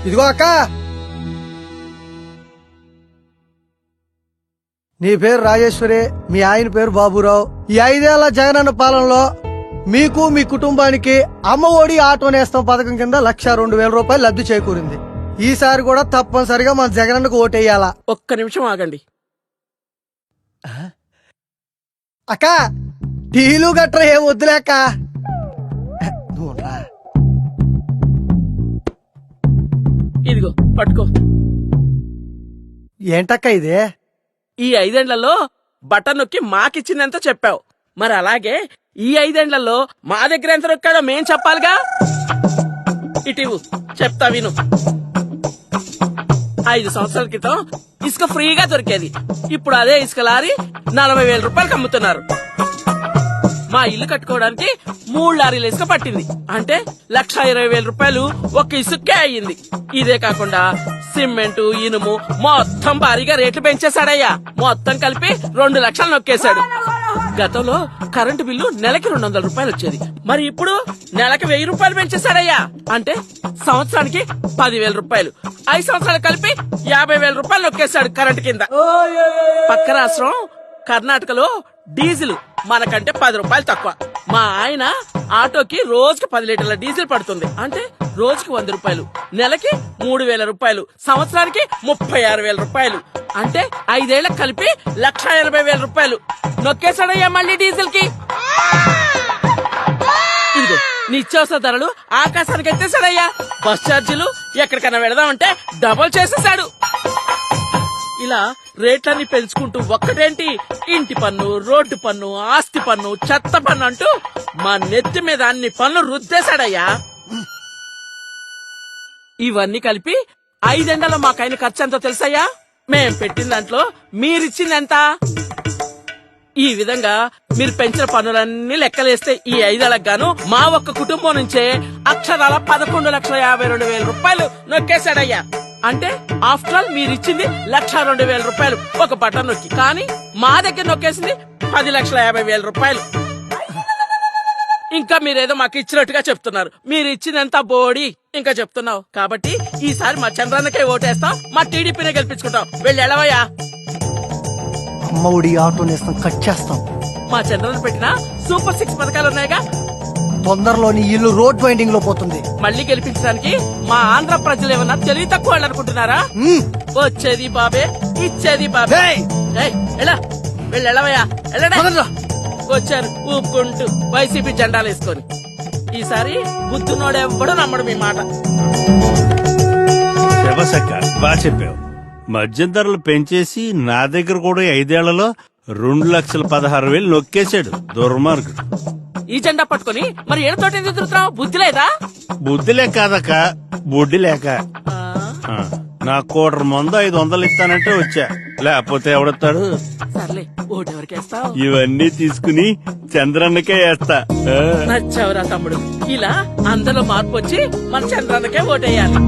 ఇదిగో అక్క, నీ పేరు రాజేశ్వరి, మీ ఆయన పేరు బాబురావు. ఈ 5 ఏళ్ల జగనన్న పాలనలో మీకు మీ కుటుంబానికి అమ్మ ఒడి ఆటో నేస్తం పథకం కింద 1,02,000 రూపాయలు లబ్ధి చేకూరింది. ఈసారి కూడా తప్పనిసరిగా మన జగనన్నకు ఓటేయాలా? ఒక్క నిమిషం ఆగండి. అక్క, టీలు గట్రా ఏం వద్దులేక. ఇదిగో పట్టుకో. ఏంటక్క ఇదే? ఈ 5 ఏళ్లలో బటన్ నొక్కి మాకిచ్చిందంత చెప్పావు, మరి అలాగే ఈ 5 ఏళ్లలో మా దగ్గర ఎంత నొక్కాడో మేం చెప్పాలిగా. ఇటీవు చెప్తా విను. 5 సంవత్సరాల క్రితం ఇసుక ఫ్రీగా దొరికేది. ఇప్పుడు అదే ఇసుక లారీ 40,000 రూపాయలకు అమ్ముతున్నారు. మా ఇల్లు కట్టుకోవడానికి 3 లారీల ఇసుక పట్టింది. అంటే 1,20,000 రూపాయలు ఒక్క ఇసుకే అయ్యింది. ఇదే కాకుండా సిమెంటు, ఇనుము మొత్తం భారీగా రేట్లు పెంచేశాడయ్యా. మొత్తం కలిపి 2 లక్షలు నొక్కేశాడు. గతంలో కరెంటు బిల్లు నెలకి 200 రూపాయలు వచ్చేది, మరి ఇప్పుడు నెలకి 1000 రూపాయలు పెంచేశాడయ్యా. అంటే సంవత్సరానికి 10,000 రూపాయలు. 5 సంవత్సరాలు కలిపి 50,000 రూపాయలు నొక్కేశాడు కరెంటు కింద. పక్క రాష్ట్రం కర్ణాటకలో డీజిల్ మనకంటే 10 రూపాయలు తక్కువ. మా ఆయన ఆటోకి రోజుకి 10 లీటర్ల డీజిల్ పడుతుంది. అంటే రోజుకి 100 రూపాయలు, నెలకి 3,000 రూపాయలు, సంవత్సరానికి 36,000 రూపాయలు. అంటే 5 ఏళ్లకు కలిపి 1,80,000 రూపాయలు నొక్కేశాడయ్యా మళ్ళీ డీజిల్ కి. ఇదిగో నిత్యావసర ధరలు ఆకాశానికి ఎత్తేసాడయ్యా. బస్ ఛార్జీలు ఎక్కడికైనా వెళదామంటే డబుల్ చేసేసాడు. ఇలా రేట్లన్నీ పెంచుకుంటూ ఒక్కటేంటి, ఇంటి పన్ను, రోడ్డు పన్ను, ఆస్తి పన్ను, చెత్త పన్ను అంటూ మా నెత్తి మీద అన్ని పన్ను రుద్దేశాడయ్యా. ఇవన్నీ కలిపి 5 ఏళ్లలో మాకైన ఖర్చు ఎంతో తెలుసయ్యా? మేం పెట్టిన దాంట్లో మీరిచ్చిందెంత? ఈ విధంగా మీరు పెంచిన పన్నులన్నీ లెక్కలేస్తే ఈ 5 ఏళ్లకు గాను మా ఒక్క కుటుంబం నుంచే అక్షరాల 11,52,000 రూపాయలు నొక్కేశాడయ్యా. అంటే ఆఫ్టర్ ఆల్ మీరిచ్చింది 1,02,000 రూపాయలు ఒక బటన్ నొక్కి, కానీ మా దగ్గర నొక్కేసింది 10,50,000 రూపాయలు. ఇంకా మీరేదో మాకు ఇచ్చినట్టుగా చెప్తున్నారు. మీరు ఇచ్చినంత బోడి ఇంకా చెప్తున్నావు. కాబట్టి ఈసారి మా చంద్రన్నకే ఓటేస్తాం, మా టీడీపీనే గెలిపించుకుంటాం. వెళ్ళి ఎలవయ్యా. అమ్మ ఒడి ఆటో నేస్తం కట్ చేస్తాం. మా చంద్రన్న పెట్టిన సూపర్ 6 పథకాలు ఉన్నాయిగా. తొందరలోని ఇల్లు రోడ్ వైండింగ్ లో పోతుంది. మళ్ళీ గెలిపించడానికి మా ఆంధ్ర ప్రజలు ఏమన్నా తెలివి తక్కువ వాళ్ళు అనుకుంటున్నారా? వచ్చేది బాబే, ఇచ్చేది బాబే. ఎలా వెళ్ళి ఎలవయ్యా, వెళ్ళడా. వచ్చారు ఊపుకుంటూ వైసీపీ జెండాలు వేసుకొని. ఈసారి బుద్ధునోడెవ్వడూ నమ్మడు మీ మాట. బాగా చెప్పావు. మద్యం ధరలు పెంచేసి నా దగ్గర కూడా 5 ఏళ్లలో 2,16,000 నొక్కేశాడు దుర్మార్గుడు. ఈ జెండా పట్టుకొని మరి ఏడుతోటి ఎదురుతున్నావు? బుద్ధి లేదా? బుద్ధిలే కాదక్క, బుడ్డి లేక. నా 1/4 మందు 500 ఇస్తానంటే వచ్చా, లేకపోతే ఎవడొస్తాడు? సర్లే, ఓటెవరికేస్తావు? ఇవన్నీ తీసుకుని చంద్రన్నకే వేస్తా. నచ్చావురా తమ్ముడు. ఇలా అందరిలో మార్పు వచ్చి మన చంద్రన్నకే ఓటేయాలి.